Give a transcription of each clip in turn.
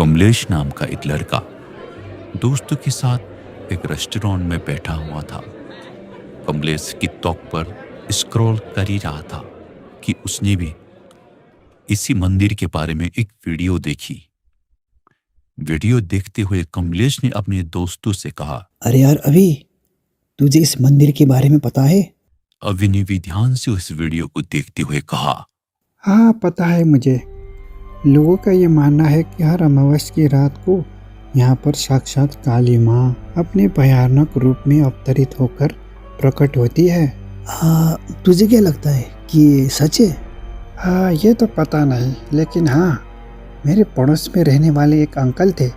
कमलेश नाम का एक लड़का दोस्तों के साथ एक रेस्टोरेंट में बैठा हुआ था। कमलेश टिकटॉक पर स्क्रॉल कर ही रहा था कि उसने भी इसी मंदिर के बारे में एक वीडियो देखी। वीडियो देखते हुए कमलेश ने अपने दोस्तों से कहा, अरे यार अभी तुझे इस मंदिर के बारे में पता है? अवि ने भी ध्यान से उस वीडियो को देखते हुए कहा, हाँ पता है मुझे। लोगों का ये मानना है कि हर अमावस्या की रात को यहाँ पर साक्षात काली माँ अपने भयानक रूप में अवतरित होकर प्रकट होती है। तुझे क्या लगता है कि ये सच है? हाँ ये तो पता नहीं, लेकिन हाँ मेरे पड़ोस में रहने वाले एक अंकल थे।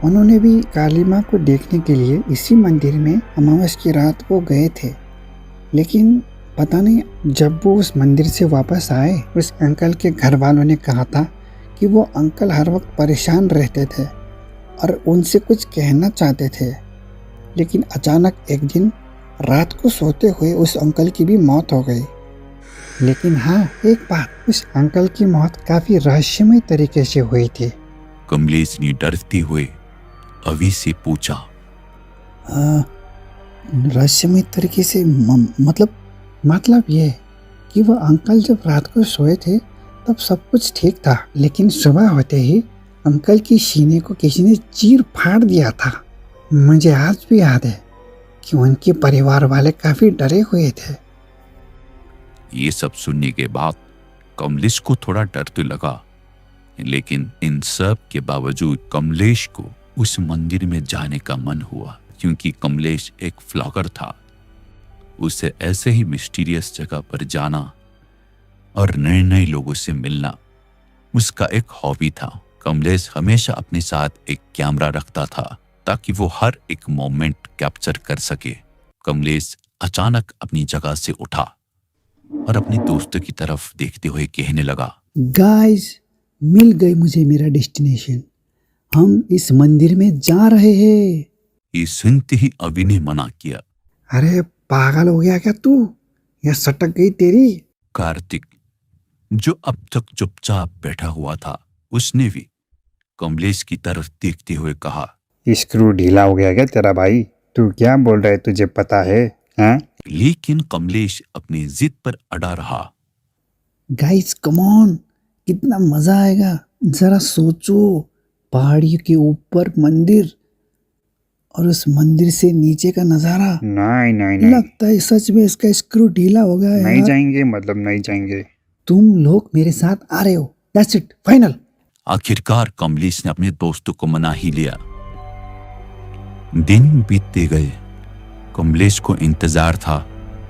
उन्होंने भी काली माँ को देखने के लिए इसी मंदिर में अमावस्या की रात को गए थे, लेकिन पता नहीं जब वो उस मंदिर से वापस आए, उस अंकल के घर वालों ने कहा था कि वो अंकल हर वक्त परेशान रहते थे और उनसे कुछ कहना चाहते थे, लेकिन अचानक एक दिन रात को सोते हुए उस अंकल की भी मौत हो गई। लेकिन हाँ एक बात, उस अंकल की मौत काफी रहस्यमय तरीके से हुई थी। कमलेश ने डरते हुए अवि से पूछा, रहस्यमय तरीके से मतलब ये कि वो अंकल जब रात को सोए थे तब सब कुछ ठीक था, लेकिन सुबह होते ही अंकल की सीने को किसी ने चीर फाड़ दिया था। मुझे आज भी याद है कि उनके परिवार वाले काफी डरे हुए थे। ये सब सुनने के बाद कमलेश को थोड़ा डर तो लगा, लेकिन इन सब के बावजूद कमलेश को उस मंदिर में जाने का मन हुआ, क्योंकि कमलेश एक व्लॉगर था। उसे ऐसे ही मिस्टीरियस जगह पर जाना और नए नए लोगों से मिलना उसका एक हॉबी था। कमलेश हमेशा अपने साथ एक कैमरा रखता था ताकि वो हर एक मोमेंट कैप्चर कर सके। कमलेश अचानक अपनी जगह से उठा और अपने दोस्तों की तरफ देखते हुए कहने लगा, गाइस मिल गई मुझे मेरा डेस्टिनेशन, हम इस मंदिर में जा रहे हैं। ये सुनते ही अवि ने मना किया, अरे पागल हो गया क्या तू, या सटक गई तेरी? कार्तिक जो अब तक चुपचाप बैठा हुआ था, उसने भी कमलेश की तरफ देखते हुए कहा, स्क्रू ढीला हो गया क्या तेरा भाई? तू क्या बोल रहा है, तुझे पता है? हाँ? लेकिन कमलेश अपनी जिद पर अड़ा रहा। गाइस कम ऑन, कितना मजा आएगा। जरा सोचो, पहाड़ियों के ऊपर मंदिर और उस मंदिर से नीचे का नजारा। नहीं नहीं नहीं, लगता है सच में इसका स्क्रू ढीला हो गया है नहीं यार। जाएंगे, मतलब नहीं जाएंगे। तुम लोग मेरे साथ आ रहे हो, दैट्स इट, फाइनल। आखिरकार कमलेश ने अपने दोस्तों को मना ही लिया। दिन बीतते गए। कमलेश को इंतजार था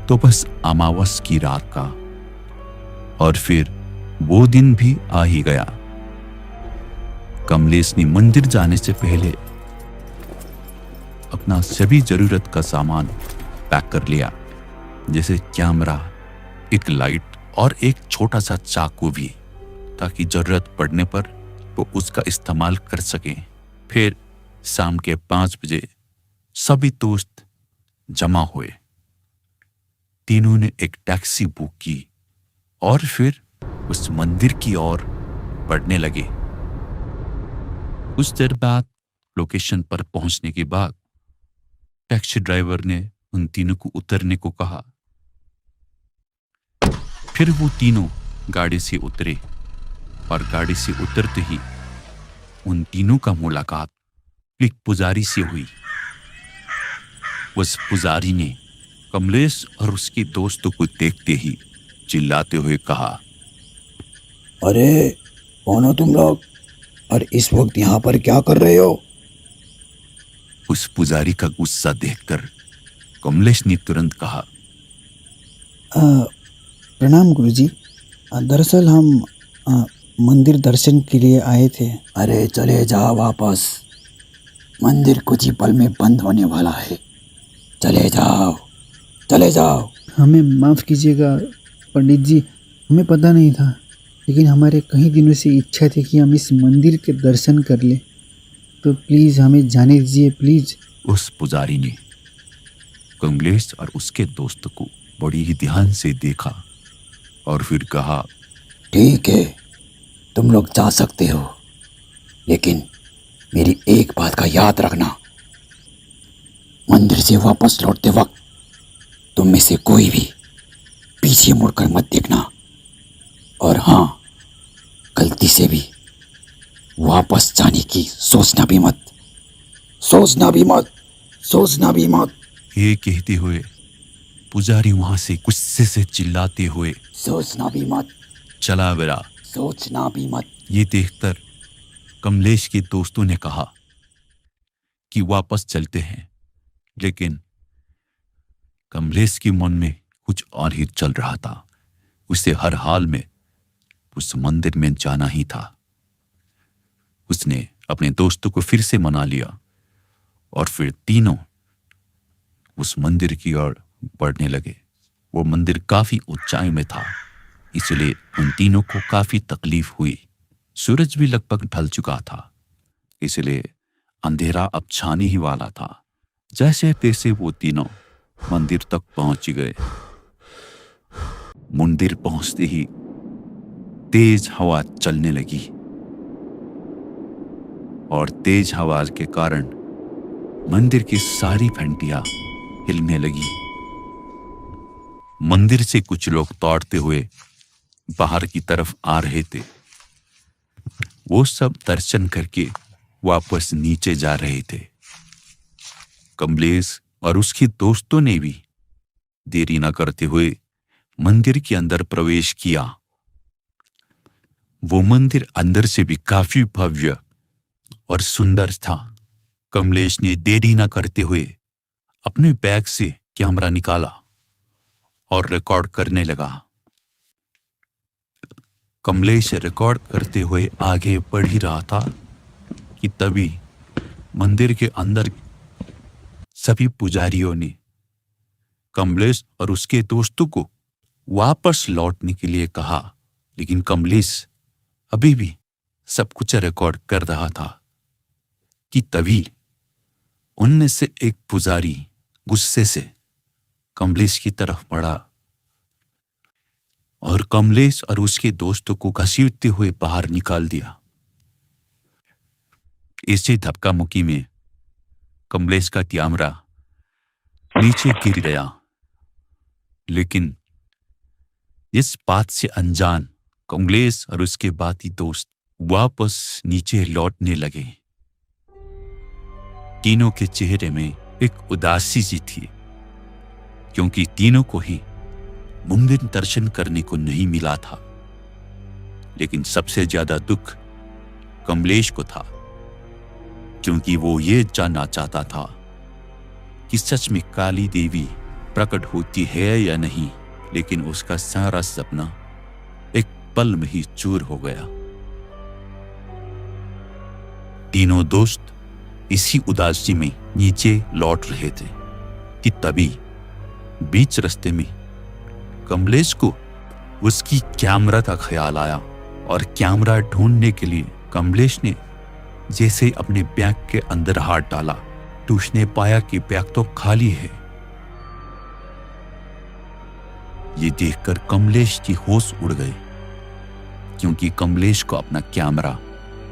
तो बस अमावस की रात का, और फिर वो दिन भी आ ही गया। कमलेश ने मंदिर जाने से पहले अपना सभी जरूरत का सामान पैक कर लिया, जैसे कैमरा, एक लाइट और एक छोटा सा चाकू भी, ताकि जरूरत पड़ने पर वो उसका इस्तेमाल कर सके। फिर शाम के 5 बजे सभी दोस्त जमा हुए। तीनों ने एक टैक्सी बुक की और फिर उस मंदिर की ओर बढ़ने लगे। कुछ देर बाद लोकेशन पर पहुंचने के बाद टैक्सी ड्राइवर ने उन तीनों को उतरने को कहा। फिर वो तीनों गाड़ी से उतरे और गाड़ी से उतरते ही उन तीनों का मुलाकात एक पुजारी से हुई। उस पुजारी ने कमलेश और उसके दोस्तों को देखते ही चिल्लाते हुए कहा, अरे कौन हो तुम लोग, और इस वक्त यहाँ पर क्या कर रहे हो? उस पुजारी का गुस्सा देखकर कमलेश ने तुरंत कहा, प्रणाम गुरुजी, दरअसल हम मंदिर दर्शन के लिए आए थे। अरे चले जाओ वापस, मंदिर कुछ ही पल में बंद होने वाला है, चले जाओ चले जाओ। हमें माफ़ कीजिएगा पंडित जी, हमें पता नहीं था, लेकिन हमारे कई दिनों से इच्छा थी कि हम इस मंदिर के दर्शन कर लें, तो प्लीज़ हमें जाने दीजिए प्लीज़। उस पुजारी ने कमलेश और उसके दोस्त को बड़ी ही ध्यान से देखा और फिर कहा, ठीक है तुम लोग जा सकते हो, लेकिन मेरी एक बात का याद रखना, मंदिर से वापस लौटते वक्त तुम में से कोई भी पीछे मुड़कर मत देखना। और हाँ, गलती से भी वापस जाने की सोचना भी मत, सोचना भी मत, सोचना भी मत। ये कहते हुए पुजारी वहां से गुस्से से चिल्लाते हुए सोचना भी मत, चला गया। सोचना भी मत। ये देखकर कमलेश के दोस्तों ने कहा कि वापस चलते हैं, लेकिन कमलेश के मन में कुछ और ही चल रहा था। उसे हर हाल में उस मंदिर में जाना ही था। उसने अपने दोस्तों को फिर से मना लिया और फिर तीनों उस मंदिर की ओर बढ़ने लगे। वो मंदिर काफी ऊंचाई में था, इसलिए उन तीनों को काफी तकलीफ हुई। सूरज भी लगभग ढल चुका था, इसलिए अंधेरा अब छाने ही वाला था। जैसे तैसे वो तीनों मंदिर तक पहुंच गए। मंदिर पहुंचते ही तेज हवा चलने लगी और तेज हवा के कारण मंदिर की सारी घंटियां हिलने लगी। मंदिर से कुछ लोग दौड़ते हुए बाहर की तरफ आ रहे थे। वो सब दर्शन करके वापस नीचे जा रहे थे। कमलेश और उसके दोस्तों ने भी देरी न करते हुए मंदिर के अंदर प्रवेश किया। वो मंदिर अंदर से भी काफी भव्य और सुंदर था। कमलेश ने देरी न करते हुए अपने बैग से कैमरा निकाला और रिकॉर्ड करने लगा। कमलेश रिकॉर्ड करते हुए आगे बढ़ ही रहा था कि तभी मंदिर के अंदर सभी पुजारियों ने कमलेश और उसके दोस्तों को वापस लौटने के लिए कहा, लेकिन कमलेश अभी भी सब कुछ रिकॉर्ड कर रहा था कि तभी उनमें से एक पुजारी गुस्से से कमलेश की तरफ बढ़ा और कमलेश और उसके दोस्तों को घसीटते हुए बाहर निकाल दिया। इसी धक्का मुक्की में कमलेश का कैमरा नीचे गिर गया, लेकिन इस बात से अनजान कमलेश और उसके बाकी दोस्त वापस नीचे लौटने लगे। तीनों के चेहरे में एक उदासी सी थी, क्योंकि तीनों को ही मंदिर दर्शन करने को नहीं मिला था। लेकिन सबसे ज्यादा दुख कमलेश को था, क्योंकि वो ये जानना चाहता था कि सच में काली देवी प्रकट होती है या नहीं। लेकिन उसका सारा सपना एक पल में ही चूर हो गया। तीनों दोस्त इसी उदासी में नीचे लौट रहे थे कि तभी बीच रास्ते में कमलेश को उसकी कैमरा का ख्याल आया और कैमरा ढूंढने के लिए कमलेश ने जैसे अपने बैग के अंदर हाथ डाला तो उसने पाया कि बैग तो खाली है। ये देखकर कमलेश की होश उड़ गई, क्योंकि कमलेश को अपना कैमरा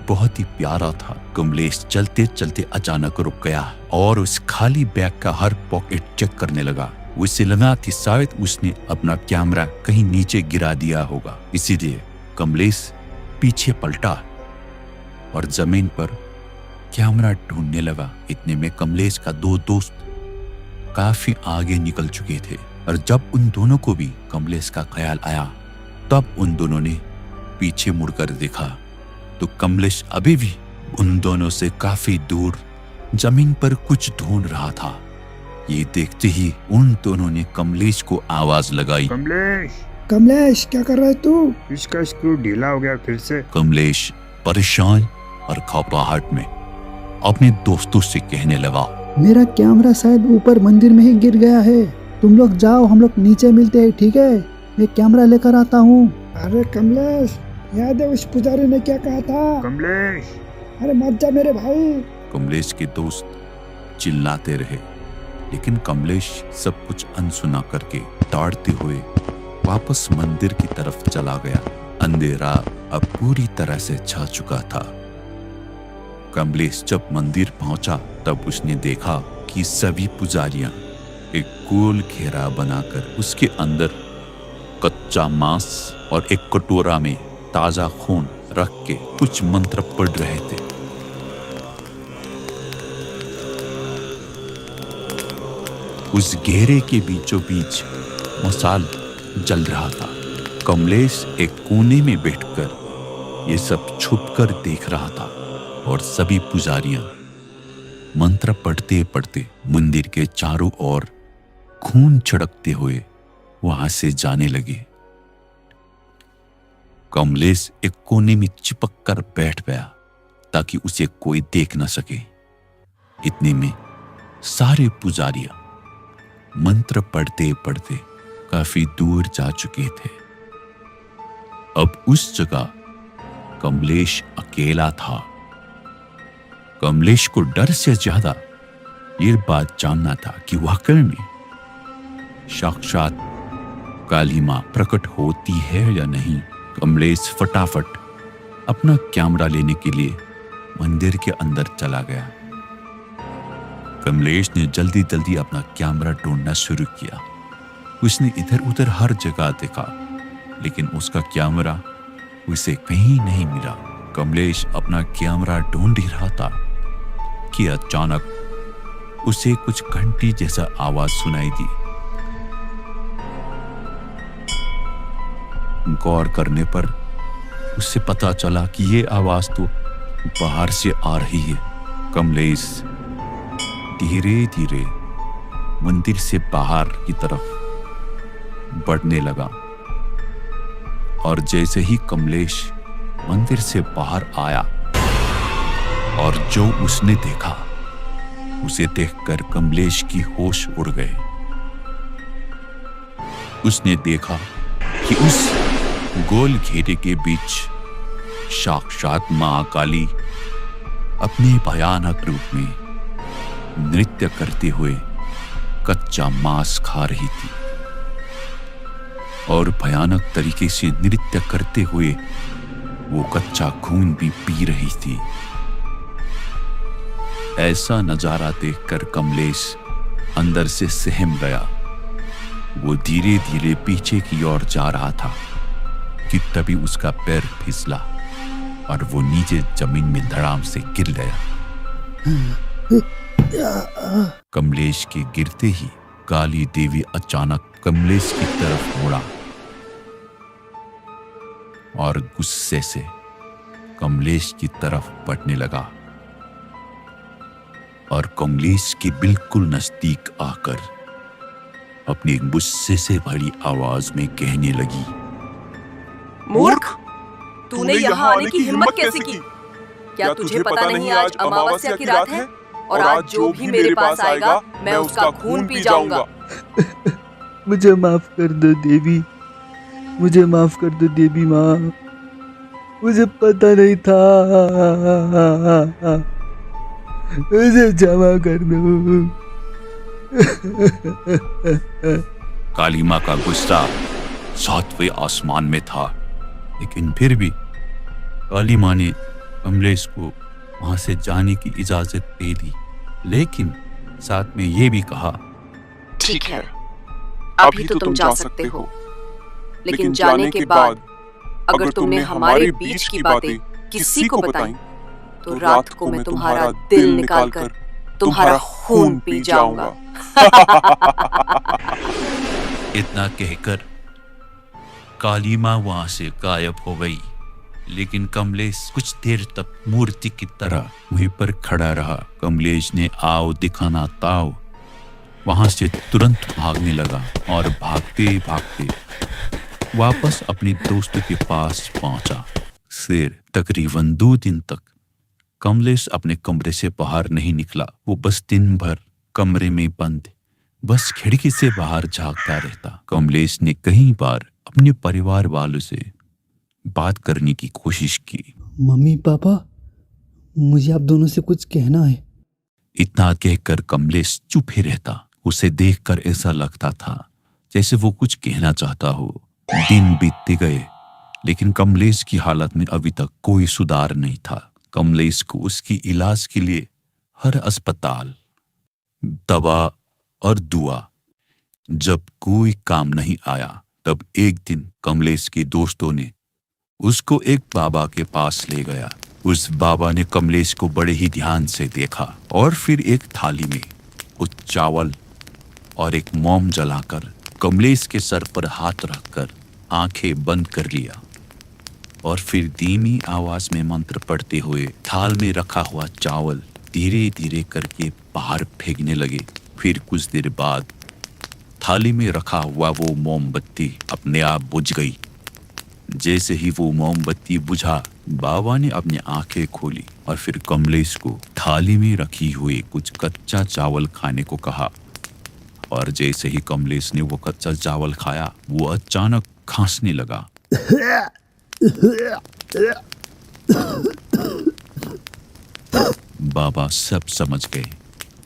बहुत ही प्यारा था। कमलेश चलते चलते अचानक रुक गया और उस खाली बैग का हर पॉकेट चेक करने लगा। उसे लगा कि शायद उसने अपना कैमरा कहीं नीचे गिरा दिया होगा, इसीलिए कमलेश पीछे पलटा और जमीन पर कैमरा ढूंढने लगा। इतने में कमलेश का दो दोस्त काफी आगे निकल चुके थे और जब उन दोनों को भी कमलेश का ख्याल आया तब उन दोनों ने पीछे मुड़कर देखा तो कमलेश अभी भी उन दोनों से काफी दूर जमीन पर कुछ ढूंढ रहा था। ये देखते ही उन दोनों ने कमलेश को आवाज लगाई, कमलेश क्या कर रहा है तू? इसका स्क्रू ढीला हो गया फिर से। कमलेश परेशान और घबराहट में अपने दोस्तों से कहने लगा, मेरा कैमरा शायद ऊपर मंदिर में ही गिर गया है। तुम लोग जाओ, हम लोग नीचे मिलते हैं, ठीक है? मैं कैमरा लेकर आता हूँ। अरे कमलेश, याद है उस पुजारी ने क्या कहा था? कमलेश, अरे मत जा मेरे भाई। कमलेश के दोस्त चिल्लाते रहे, लेकिन कमलेश सब कुछ अनसुना करके दौड़ते हुए वापस मंदिर की तरफ चला गया। अंधेरा अब पूरी तरह से छा चुका था। कमलेश जब मंदिर पहुंचा तब उसने देखा कि सभी पुजारियां एक गोल घेरा बनाकर उसके अंदर कच्चा मांस और एक कटोरा में ताजा खून रख के कुछ मंत्र पढ़ रहे थे। उस घेरे के बीचों बीच मसाल जल रहा था। कमलेश एक कोने में बैठकर ये सब छुपकर देख रहा था और सभी पुजारियां मंत्र पढ़ते पढ़ते मंदिर के चारों ओर खून छिड़कते हुए वहां से जाने लगे। कमलेश एक कोने में चिपक कर बैठ गया ताकि उसे कोई देख न सके। इतने में सारे पुजारियां मंत्र पढ़ते पढ़ते काफी दूर जा चुके थे। अब उस जगह कमलेश अकेला था। कमलेश को डर से ज्यादा ये बात जानना था कि वाकई में साक्षात काली मां प्रकट होती है या नहीं। कमलेश फटाफट अपना कैमरा लेने के लिए मंदिर के अंदर चला गया। कमलेश ने जल्दी जल्दी अपना कैमरा ढूंढना शुरू किया। उसने इधर उधर हर जगह देखा, लेकिन उसका कैमरा उसे कहीं नहीं मिला। कमलेश अपना कैमरा ढूंढ ही रहा था कि अचानक उसे कुछ घंटी जैसा आवाज सुनाई दी। गौर करने पर उसे पता चला कि ये आवाज तो बाहर से आ रही है। कमलेश धीरे धीरे मंदिर से बाहर की तरफ बढ़ने लगा और जैसे ही कमलेश मंदिर से बाहर आया और जो उसने देखा उसे देखकर कमलेश की होश उड़ गए। उसने देखा कि उस गोल घेरे के बीच साक्षात मां काली अपने भयानक रूप में नृत्य करते हुए कच्चा मांस खा रही थी और भयानक तरीके से नृत्य करते हुए वो कच्चा खून भी पी रही थी। ऐसा नजारा देखकर कमलेश अंदर से सहम गया। वो धीरे धीरे पीछे की ओर जा रहा था कि तभी उसका पैर फिसला और वो नीचे जमीन में धड़ाम से गिर गया। कमलेश के गिरते ही काली देवी अचानक कमलेश की तरफ मुड़ा और गुस्से से कमलेश की तरफ बढ़ने लगा और कमलेश के बिल्कुल नजदीक आकर अपनी गुस्से से भरी आवाज में कहने लगी, मूर्ख, तूने यहाँ आने की हिम्मत कैसे की? क्या तुझे पता नहीं आज अमावस्या की रात है और आज जो भी मेरे पास आएगा मैं उसका खून पी जाऊंगा। मुझे माफ कर दो देवी, मुझे माफ कर दो देवी माँ, मुझे पता नहीं था, मुझे क्षमा कर दो। काली मां का गुस्सा सातवें आसमान में था, लेकिन फिर भी काली मां ने कमलेश को वहां से जाने की इजाजत दे दी, लेकिन साथ में ये भी कहा, ठीक है, अभी तो तुम जा सकते हो, लेकिन जाने के बाद अगर तुमने हमारे बीच की बातें किसी को बताई तो रात को मैं तुम्हारा दिल निकालकर तुम्हारा खून पी जाऊंगा। इतना कहकर काली मां वहां से गायब हो गई, लेकिन कमलेश कुछ देर तक मूर्ति की तरह वहीं पर खड़ा रहा। कमलेश ने आओ दिखाना ताओ वहां से तुरंत भागने लगा और भागते भागते वापस अपने दोस्त के पास पहुंचा। फिर तकरीबन 2 दिन तक कमलेश अपने कमरे से बाहर नहीं निकला। वो बस दिन भर कमरे में बंद बस खिड़की से बाहर झांकता रहता। कमलेश ने कई बार अपने परिवार वालों से बात करने की कोशिश की। मम्मी पापा, मुझे आप दोनों से कुछ कहना है। इतना कहकर कमलेश चुप ही रहता। उसे देखकर ऐसा लगता था जैसे वो कुछ कहना चाहता हो। दिन बीतते गए, लेकिन कमलेश की हालत में अभी तक कोई सुधार नहीं था। कमलेश को उसकी इलाज के लिए हर अस्पताल, दवा और दुआ जब कोई काम नहीं आया, तब एक दिन कमलेश के दोस्तों ने उसको एक बाबा के पास ले गया। उस बाबा ने कमलेश को बड़े ही ध्यान से देखा और फिर एक थाली में कुछ चावल और एक मोम जलाकर कमलेश के सर पर हाथ रखकर आंखें बंद कर लिया और फिर धीमी आवाज में मंत्र पढ़ते हुए थाल में रखा हुआ चावल धीरे धीरे करके बाहर फेंकने लगे। फिर कुछ देर बाद थाली में रखा हुआ वो मोमबत्ती अपने आप बुझ गई। जैसे ही वो मोमबत्ती बुझा, बाबा ने अपनी आंखें खोली और फिर कमलेश को थाली में रखी हुई कुछ कच्चा चावल खाने को कहा। और जैसे ही कमलेश ने वो कच्चा चावल खाया, वो अचानक खांसने लगा। बाबा सब समझ गए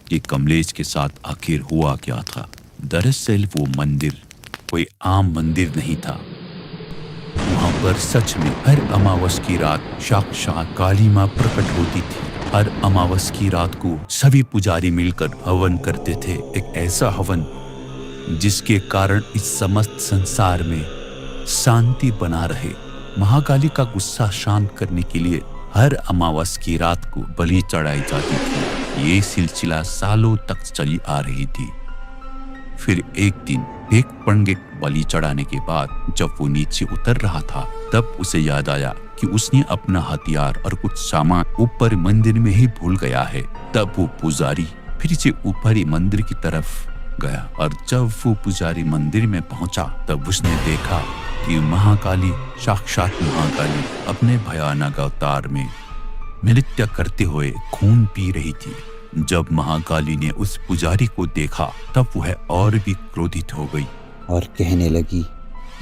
कि कमलेश के साथ आखिर हुआ क्या था। दरअसल वो मंदिर कोई आम मंदिर नहीं था। वहां पर सच में हर अमावस की रात साक्षात काली मां प्रकट होती थी। हर अमावस की रात को सभी पुजारी मिलकर हवन करते थे, एक ऐसा हवन जिसके कारण इस समस्त संसार में शांति बना रहे। महाकाली का गुस्सा शांत करने के लिए हर अमावस की रात को बलि चढ़ाई जाती थी। ये सिलसिला सालों तक चली आ रही थी। फिर एक दिन एक पंडित बलि चढ़ाने के बाद जब वो नीचे उतर रहा था, तब उसे याद आया कि उसने अपना हथियार और कुछ सामान ऊपर मंदिर में ही भूल गया है। तब वो पुजारी फिर से ऊपरी मंदिर की तरफ गया और जब वो पुजारी मंदिर में पहुंचा, तब उसने देखा कि महाकाली, साक्षात महाकाली अपने भयानक अवतार में नृत्य करते हुए खून पी रही थी। जब महाकाली ने उस पुजारी को देखा, तब वह और भी क्रोधित हो गई और कहने लगी,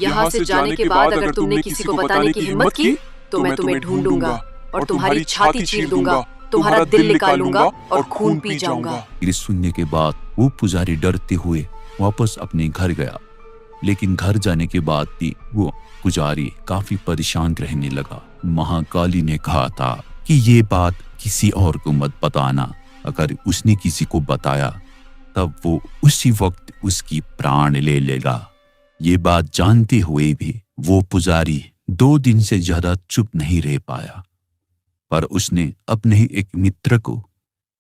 यहाँ से जाने के बाद अगर तुमने किसी को बताने की हिम्मत की तो मैं तुम्हें ढूंढूंगा और तुम्हारी छाती चीर दूंगा, तुम्हारा दिल निकालूंगा और खून पी जाऊंगा। ये सुनने के बाद वो पुजारी डरते हुए वापस अपने घर गया। लेकिन घर जाने के बाद भी वो पुजारी काफी परेशान रहने लगा। महाकाली ने कहा था कि ये बात किसी और को मत बताना। अगर उसने किसी को बताया तब वो उसी वक्त उसकी प्राण ले लेगा। ये बात जानते हुए भी वो पुजारी 2 दिन से ज्यादा चुप नहीं रह पाया, पर उसने अपने ही एक मित्र को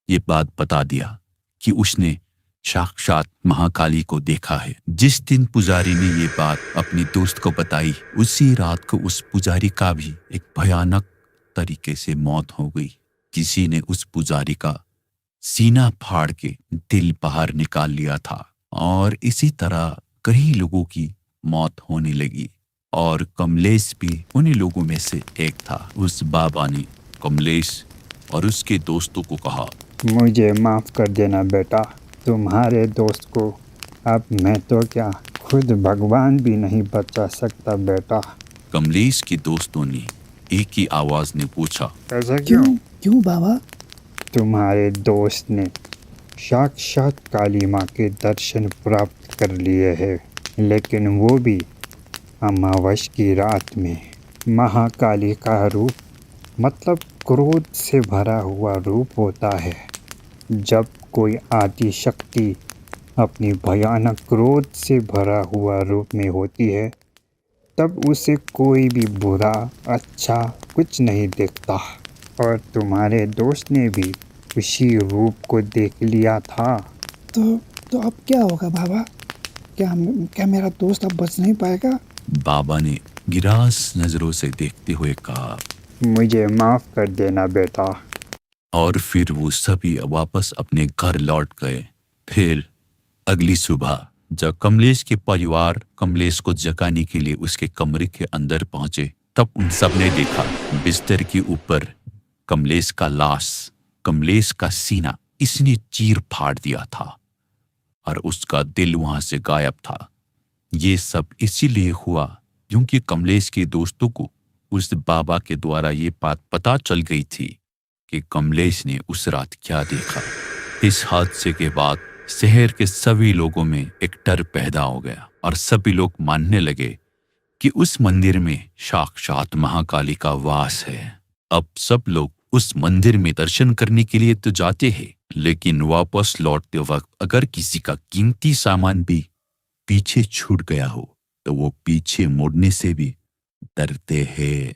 ये बात बता दिया कि उसने साक्षात महाकाली को देखा है। जिस दिन पुजारी ने ये बात अपने दोस्त को बताई, उसी रात को उस पुजारी का भी एक भयानक तरीके से मौत हो गई। किसी ने उस पुजारी का सीना फाड़ के दिल बाहर निकाल लिया था और इसी तरह कई लोगों की मौत होने लगी और कमलेश भी उन्हीं लोगों में से एक था। उस बाबा ने कमलेश और उसके दोस्तों को कहा, मुझे माफ़ कर देना बेटा, तुम्हारे दोस्त को अब मैं तो क्या खुद भगवान भी नहीं बचा सकता बेटा। कमलेश के दोस्तों ने एक ही आवाज में पूछा, ऐसा क्यों? क्यों बाबा? तुम्हारे दोस्त ने साक्षात काली माँ के दर्शन प्राप्त कर लिए हैं, लेकिन वो भी अमावस की रात में। महाकाली का रूप मतलब क्रोध से भरा हुआ रूप होता है। जब कोई आदि शक्ति अपनी भयानक क्रोध से भरा हुआ रूप में होती है, तब उसे कोई भी बुरा अच्छा कुछ नहीं देखता। और तुम्हारे दोस्त ने भी उसी रूप को देख लिया था। तो अब क्या होगा बाबा? क्या मेरा दोस्त अब बच नहीं पाएगा? बाबा ने गिरास नजरों से देखते हुए कहा, मुझे माफ़ कर देना बेटा। और फिर वो सभी वापस अपने घर लौट गए। फिर अगली सुबह जब कमलेश के परिवार कमलेश को जगाने के लिए उसके कमरे के अंदर पहुंचे, तब उन सब ने देखा बिस्तर के ऊपर कमलेश का लाश, कमलेश का सीना इसने चीर फाड़ दिया था और उसका दिल वहां से गायब था। ये सब इसीलिए हुआ क्योंकि कमलेश के दोस्तों को उस बाबा के द्वारा ये बात पता चल गई थी कि कमलेश ने उस रात क्या देखा। इस हादसे के बाद शहर के सभी लोगों में एक डर पैदा हो गया और सभी लोग मानने लगे कि उस मंदिर में साक्षात महाकाली का वास है। अब सब लोग उस मंदिर में दर्शन करने के लिए तो जाते हैं, लेकिन वापस लौटते वक्त अगर किसी का कीमती सामान भी पीछे छूट गया हो तो वो पीछे मुड़ने से भी डरते हैं।